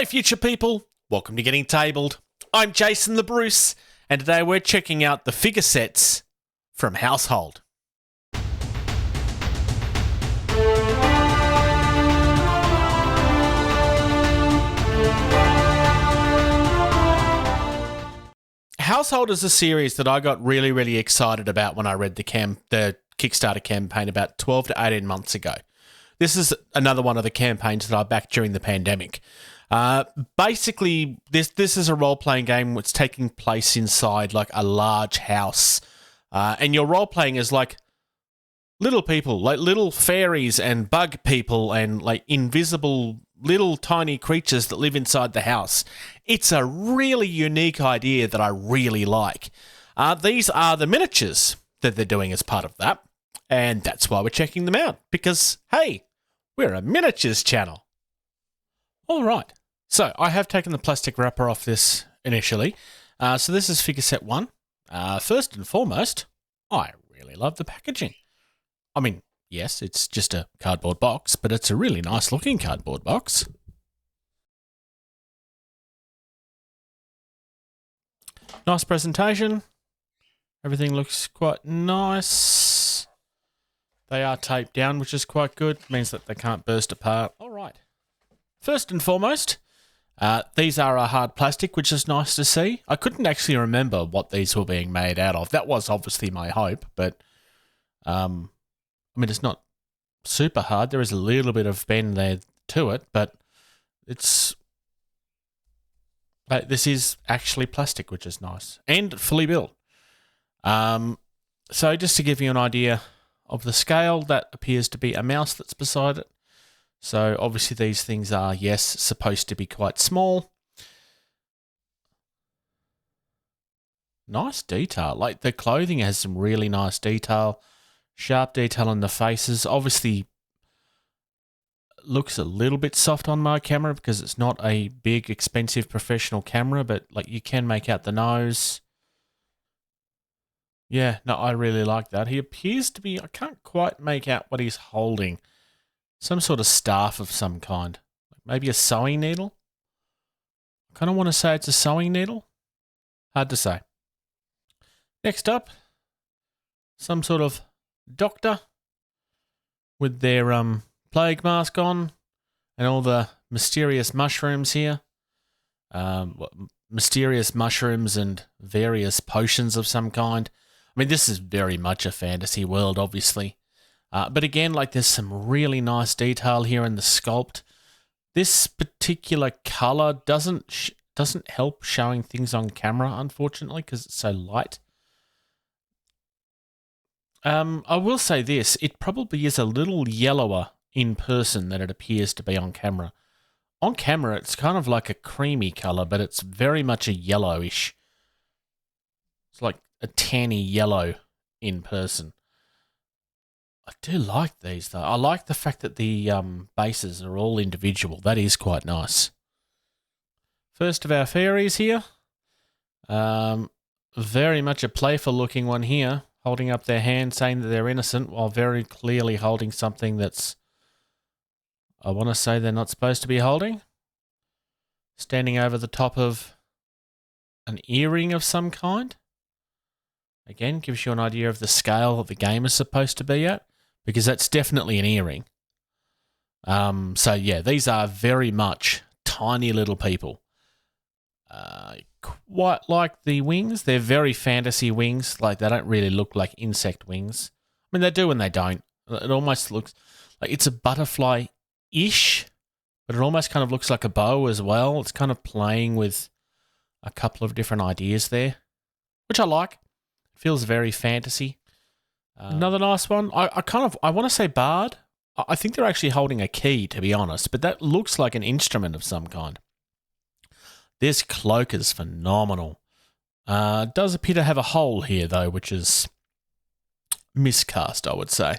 G'day future people, welcome to Getting Tabled. I'm Jason the Bruce, and today we're checking out the figure sets from Household. Household is a series that I got really excited about when I read the Kickstarter campaign about 12 to 18 months ago. This is another one of the campaigns that I backed during the pandemic. Basically, this is a role-playing game that's taking place inside like a large house. And your role-playing is like little people, like little fairies and bug people and like invisible little tiny creatures that live inside the house. It's a really unique idea that I really like. These are the miniatures that they're doing as part of that. And that's why we're checking them out. Because, hey, we're a miniatures channel. All right. So I have taken the plastic wrapper off this initially. So this is figure set 1. First and foremost, I really love the packaging. I mean, yes, it's just a cardboard box, but it's a really nice looking cardboard box. Nice presentation. Everything looks quite nice. They are taped down, which is quite good. Means that they can't burst apart. All right. First and foremost, these are a hard plastic, which is nice to see. I couldn't actually remember what these were being made out of. That was obviously my hope, but I mean, it's not super hard. There is a little bit of bend there to it, but this is actually plastic, which is nice and fully built. So just to give you an idea of the scale, that appears to be a mouse that's beside it. So obviously these things are, yes, supposed to be quite small. Nice detail. Like the clothing has some really nice detail. Sharp detail on the faces. Obviously looks a little bit soft on my camera because it's not a big, expensive professional camera, but like you can make out the nose. Yeah, no, I really like that. He appears to be, I can't quite make out what he's holding. Some sort of staff of some kind. Maybe a sewing needle? I kind of want to say it's a sewing needle. Hard to say. Next up, some sort of doctor with their plague mask on and all the mysterious mushrooms here. Mysterious mushrooms and various potions of some kind. I mean, this is very much a fantasy world, obviously. But again, like there's some really nice detail here in the sculpt. This particular color doesn't help showing things on camera, unfortunately, because it's so light. I will say this, it probably is a little yellower in person than it appears to be on camera. On camera, it's kind of like a creamy color, but it's very much a yellowish. It's like a tanny yellow in person. I do like these, though. I like the fact that the bases are all individual. That is quite nice. First of our fairies here. Very much a playful-looking one here, holding up their hand, saying that they're innocent, while very clearly holding something that's, I want to say they're not supposed to be holding. Standing over the top of an earring of some kind. Again, gives you an idea of the scale that the game is supposed to be at, because that's definitely an earring. So yeah, these are very much tiny little people. Quite like the wings. They're very fantasy wings. Like they don't really look like insect wings. I mean, they do and they don't. It almost looks like it's a butterfly-ish, but it almost kind of looks like a bow as well. It's kind of playing with a couple of different ideas there, which I like. Feels very fantasy. Another nice one. I want to say bard. I think they're actually holding a key, to be honest, but that looks like an instrument of some kind. This cloak is phenomenal. Does appear to have a hole here, though, which is miscast, I would say.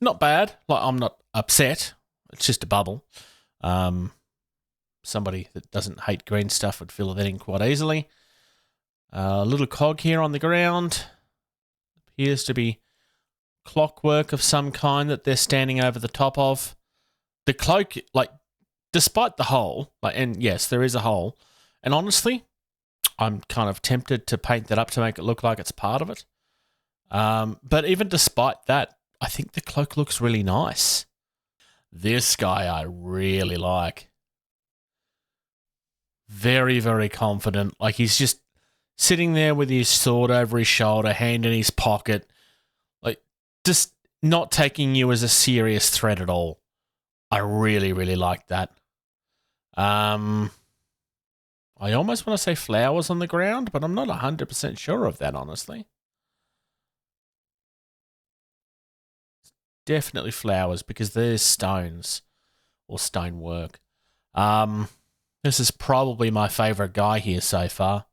Not bad. Like, I'm not upset. It's just a bubble. Somebody that doesn't hate green stuff would fill that in quite easily. A little cog here on the ground. Appears to be clockwork of some kind that they're standing over the top of. The cloak, like, despite the hole, and yes, there is a hole, and honestly, I'm kind of tempted to paint that up to make it look like it's part of it. But even despite that, I think the cloak looks really nice. This guy I really like. Very, very confident. Like, he's just sitting there with his sword over his shoulder, hand in his pocket. Like, just not taking you as a serious threat at all. I really, really like that. I almost want to say flowers on the ground, but I'm not 100% sure of that, honestly. Definitely flowers, because there's stones or stonework. This is probably my favourite guy here so far.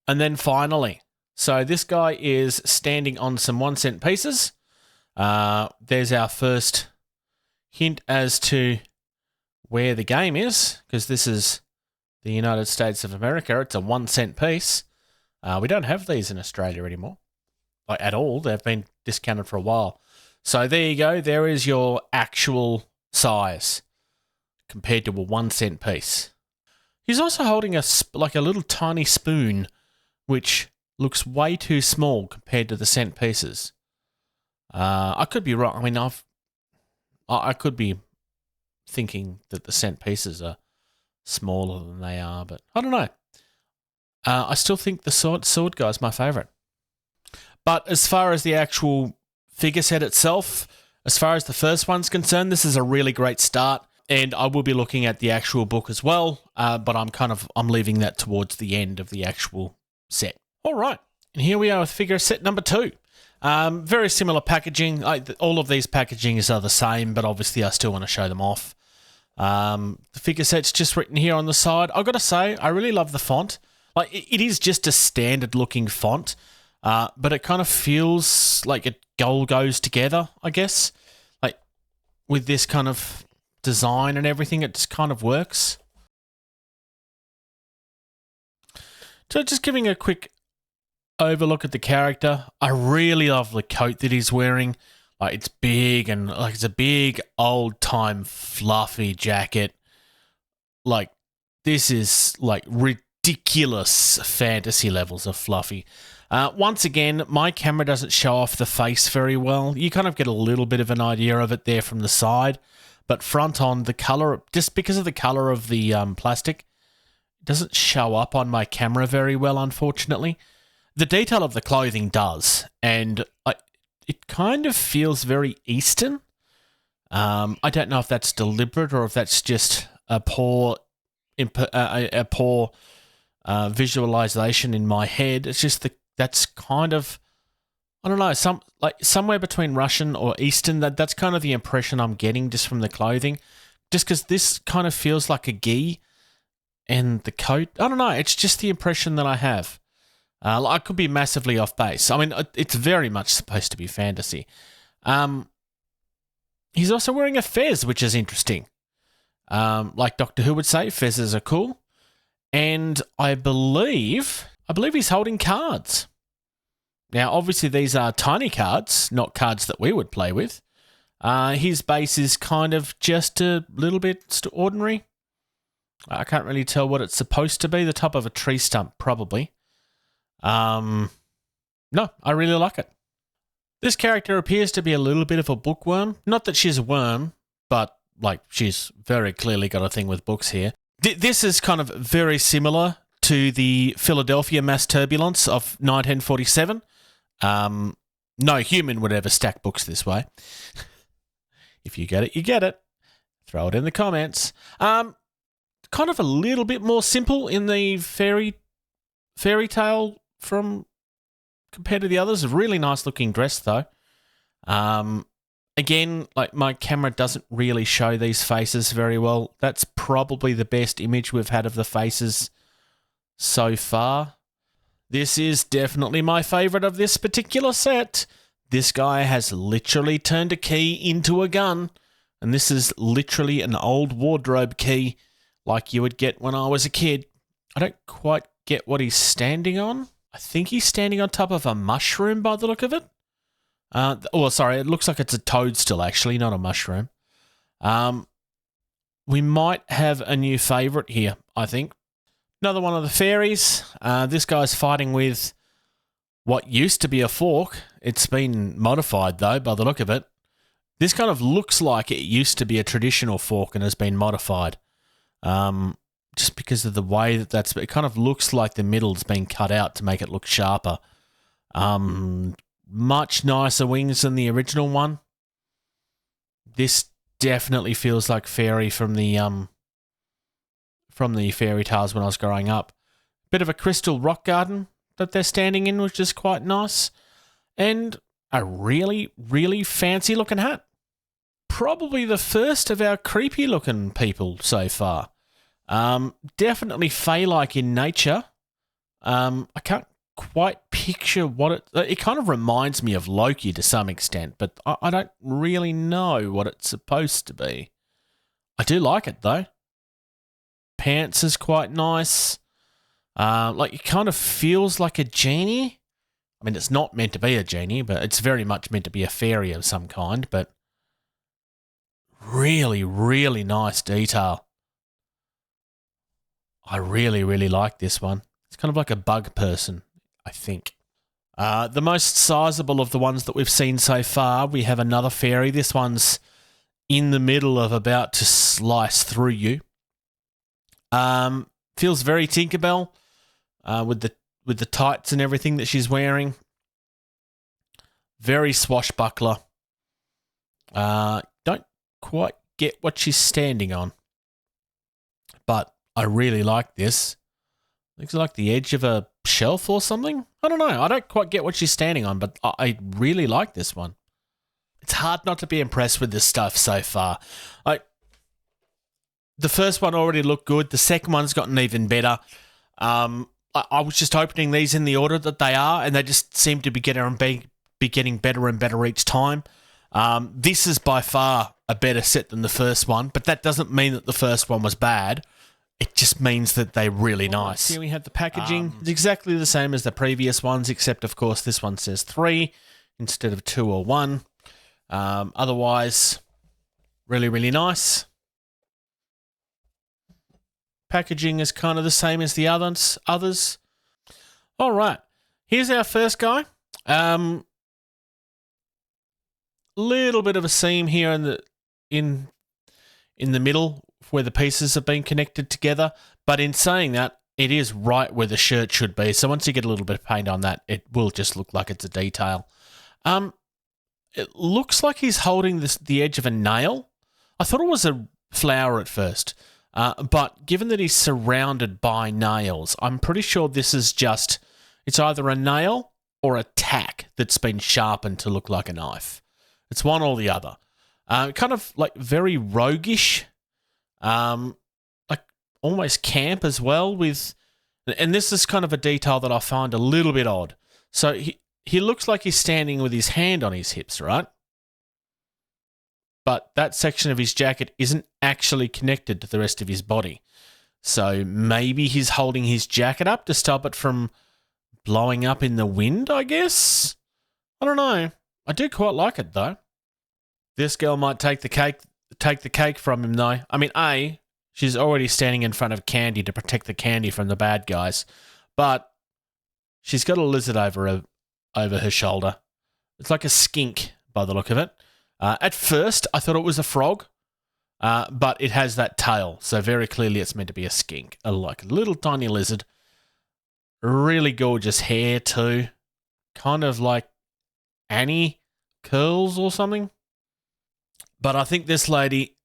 And then finally, so this guy is standing on some 1-cent pieces. There's our first hint as to where the game is, because this is the United States of America. It's a 1-cent piece. We don't have these in Australia anymore, like at all. They've been discounted for a while. So there you go. There is your actual size compared to a 1-cent piece. He's also holding a little tiny spoon, which looks way too small compared to the cent pieces. I could be wrong. I mean, I could be thinking that the cent pieces are smaller than they are, but I don't know. I still think the sword guy is my favourite. But as far as the actual figure set itself, as far as the first one's concerned, this is a really great start. And I will be looking at the actual book as well, but I'm leaving that towards the end of the actual set. All right, and here we are with figure set number 2. Very similar packaging. All of these packagings are the same, but obviously I still want to show them off. The figure set's just written here on the side. I've got to say, I really love the font. Like, it is just a standard-looking font, but it kind of feels like it all goes together, I guess. Like, with this kind of design and everything, it just kind of works. So just giving a quick overlook at the character. I really love the coat that he's wearing. Like, it's big and like it's a big old-time fluffy jacket. Like, this is like ridiculous fantasy levels of fluffy. Once again, my camera doesn't show off the face very well. You kind of get a little bit of an idea of it there from the side. But front on, the colour, just because of the colour of the plastic, it doesn't show up on my camera very well, unfortunately. The detail of the clothing does, and it kind of feels very Eastern. I don't know if that's deliberate or if that's just a poor visualization in my head. It's just that's kind of, I don't know, somewhere between Russian or Eastern. That's kind of the impression I'm getting just from the clothing. Just because this kind of feels like a gi, and the coat, I don't know. It's just the impression that I have. I could be massively off base. I mean, it's very much supposed to be fantasy. He's also wearing a fez, which is interesting. Like Doctor Who would say, fezzes are cool. And I believe he's holding cards. Now, obviously, these are tiny cards, not cards that we would play with. His base is kind of just a little bit ordinary. I can't really tell what it's supposed to be. The top of a tree stump, probably. No, I really like it. This character appears to be a little bit of a bookworm. Not that she's a worm, but like she's very clearly got a thing with books here. This is kind of very similar to the Philadelphia mass turbulence of 1947. No human would ever stack books this way. If you get it, you get it. Throw it in the comments. Kind of a little bit more simple in the fairy tale from compared to the others. A really nice looking dress though. Again, like my camera doesn't really show these faces very well. That's probably the best image we've had of the faces so far. This is definitely my favorite of this particular set. This guy has literally turned a key into a gun, and this is literally an old wardrobe key like you would get when I was a kid. I don't quite get what he's standing on. I think he's standing on top of a mushroom by the look of it. Sorry, it looks like it's a toadstool actually, not a mushroom. We might have a new favourite here, I think. Another one of the fairies. This guy's fighting with what used to be a fork. It's been modified, though, by the look of it. This kind of looks like it used to be a traditional fork and has been modified. Just because of the way that it kind of looks like the middle's been cut out to make it look sharper. Much nicer wings than the original one. This definitely feels like fairy from the fairy tales when I was growing up. Bit of a crystal rock garden that they're standing in, which is quite nice. And a really, really fancy looking hat. Probably the first of our creepy looking people so far. Definitely fey-like in nature. I can't quite picture what it kind of reminds me of Loki to some extent, but I don't really know what it's supposed to be. I do like it though. Pants is quite nice. Like it kind of feels like a genie. I mean, it's not meant to be a genie, but it's very much meant to be a fairy of some kind, but really, really nice detail. I really, really like this one. It's kind of like a bug person, I think. The most sizable of the ones that we've seen so far, we have another fairy. This one's in the middle of about to slice through you. Feels very Tinkerbell with the tights and everything that she's wearing. Very swashbuckler. Don't quite get what she's standing on, but I really like this. Looks like the edge of a shelf or something. I don't know. I don't quite get what she's standing on, but I really like this one. It's hard not to be impressed with this stuff so far. The first one already looked good. The second one's gotten even better. I was just opening these in the order that they are, and they just seem to be getting better and better each time. This is by far a better set than the first one, but that doesn't mean that the first one was bad. It just means that they're really nice. Here we have the packaging. It's exactly the same as the previous ones, except, of course, this one says 3 instead of 2 or 1. Otherwise, really, really nice. Packaging is kind of the same as the others. All right. Here's our first guy. Little bit of a seam here in the middle where the pieces have been connected together, but in saying that, it is right where the shirt should be. So once you get a little bit of paint on that, it will just look like it's a detail. It looks like he's holding the edge of a nail. I thought it was a flower at first, but given that he's surrounded by nails, I'm pretty sure this is it's either a nail or a tack that's been sharpened to look like a knife. It's one or the other. Kind of like very roguish. Like almost camp as well and this is kind of a detail that I find a little bit odd. So he looks like he's standing with his hand on his hips, right? But that section of his jacket isn't actually connected to the rest of his body. So maybe he's holding his jacket up to stop it from blowing up in the wind, I guess? I don't know. I do quite like it though. This girl might take the cake from him though. I mean, she's already standing in front of candy to protect the candy from the bad guys, but she's got a lizard over her shoulder. It's like a skink by the look of it. At first, I thought it was a frog, but it has that tail, so very clearly it's meant to be a skink, like a little tiny lizard. Really gorgeous hair too, kind of like Annie curls or something. But I think this lady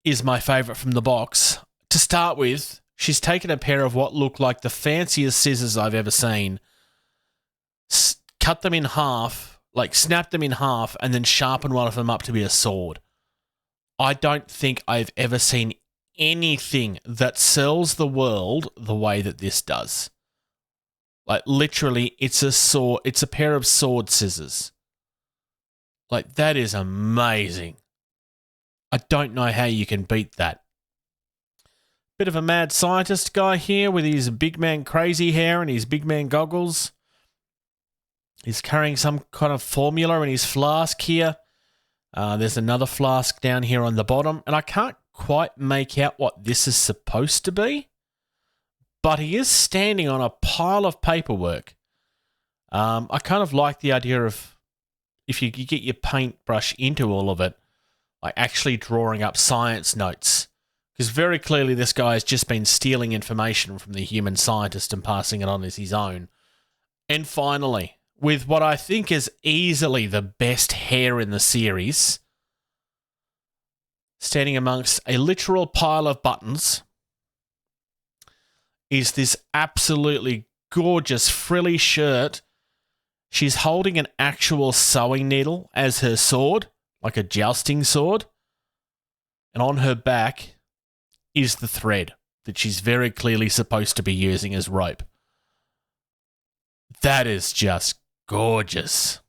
is my favourite from the box. To start with, she's taken a pair of what look like the fanciest scissors I've ever seen, cut them in half, like snap them in half, and then sharpen one of them up to be a sword. I don't think I've ever seen anything that sells the world the way that this does. Like literally, it's a sword. It's a pair of sword scissors. Like that is amazing. I don't know how you can beat that. Bit of a mad scientist guy here with his big man crazy hair and his big man goggles. He's carrying some kind of formula in his flask here. There's another flask down here on the bottom, and I can't quite make out what this is supposed to be, but he is standing on a pile of paperwork. I kind of like the idea of if you get your paintbrush into all of it, like actually drawing up science notes. Because very clearly this guy has just been stealing information from the human scientist and passing it on as his own. And finally, with what I think is easily the best hair in the series, standing amongst a literal pile of buttons, is this absolutely gorgeous frilly shirt. She's holding an actual sewing needle as her sword, like a jousting sword. And on her back is the thread that she's very clearly supposed to be using as rope. That is just gorgeous.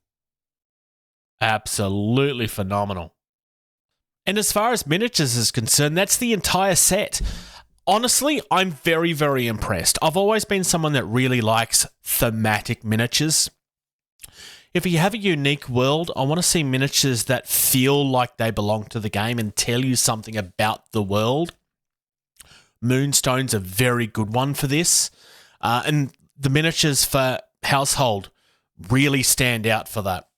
Absolutely phenomenal. And as far as miniatures is concerned, that's the entire set. Honestly, I'm very, very impressed. I've always been someone that really likes thematic miniatures. If you have a unique world, I want to see miniatures that feel like they belong to the game and tell you something about the world. Moonstone's a very good one for this. And the miniatures for Household really stand out for that.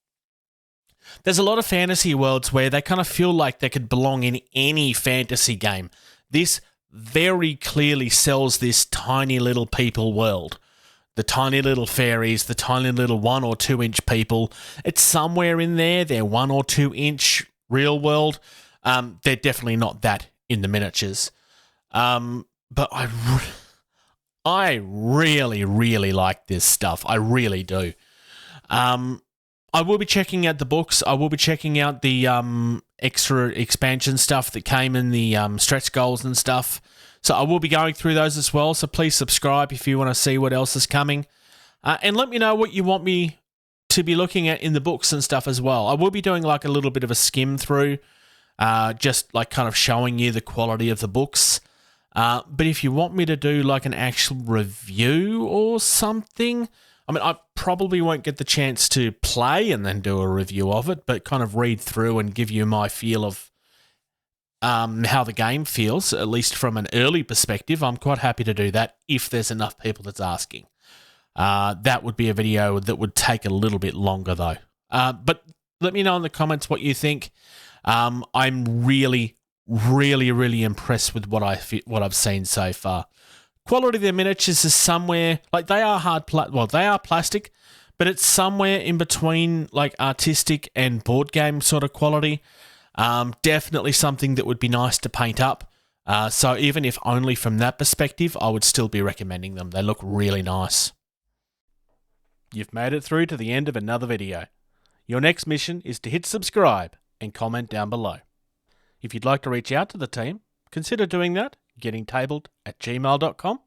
There's a lot of fantasy worlds where they kind of feel like they could belong in any fantasy game. This very clearly sells this tiny little people world. The tiny little fairies, the tiny little 1 or 2 inch people. It's somewhere in there. They're 1 or 2 inch real world. They're definitely not that in the miniatures. But I really, really like this stuff. I really do. I will be checking out the books. I will be checking out the extra expansion stuff that came in the stretch goals and stuff. So I will be going through those as well. So please subscribe if you want to see what else is coming. And let me know what you want me to be looking at in the books and stuff as well. I will be doing like a little bit of a skim through, just like kind of showing you the quality of the books. But if you want me to do like an actual review or something, I mean, I probably won't get the chance to play and then do a review of it, but kind of read through and give you my feel of how the game feels, at least from an early perspective. I'm quite happy to do that if there's enough people that's asking. That would be a video that would take a little bit longer though. But let me know in the comments what you think. I'm really, really, really impressed with what I've seen so far. Quality of their miniatures is somewhere, like they are they are plastic, but it's somewhere in between like artistic and board game sort of quality. Definitely something that would be nice to paint up. So even if only from that perspective, I would still be recommending them. They look really nice. You've made it through to the end of another video. Your next mission is to hit subscribe and comment down below. If you'd like to reach out to the team, consider doing that, gettingtabled@gmail.com.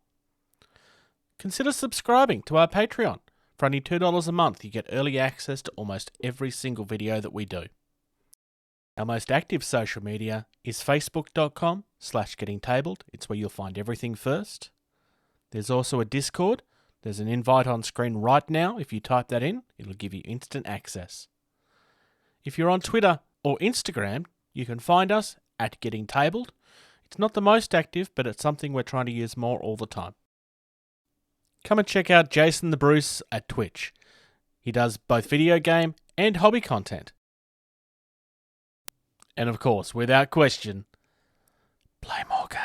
Consider subscribing to our Patreon. For only $2 a month, you get early access to almost every single video that we do. Our most active social media is facebook.com/gettingtabled. It's where you'll find everything first. There's also a Discord. There's an invite on screen right now. If you type that in, it'll give you instant access. If you're on Twitter or Instagram, you can find us at gettingtabled. It's not the most active, but it's something we're trying to use more all the time. Come and check out Jason the Bruce at Twitch. He does both video game and hobby content. And of course, without question, play more games.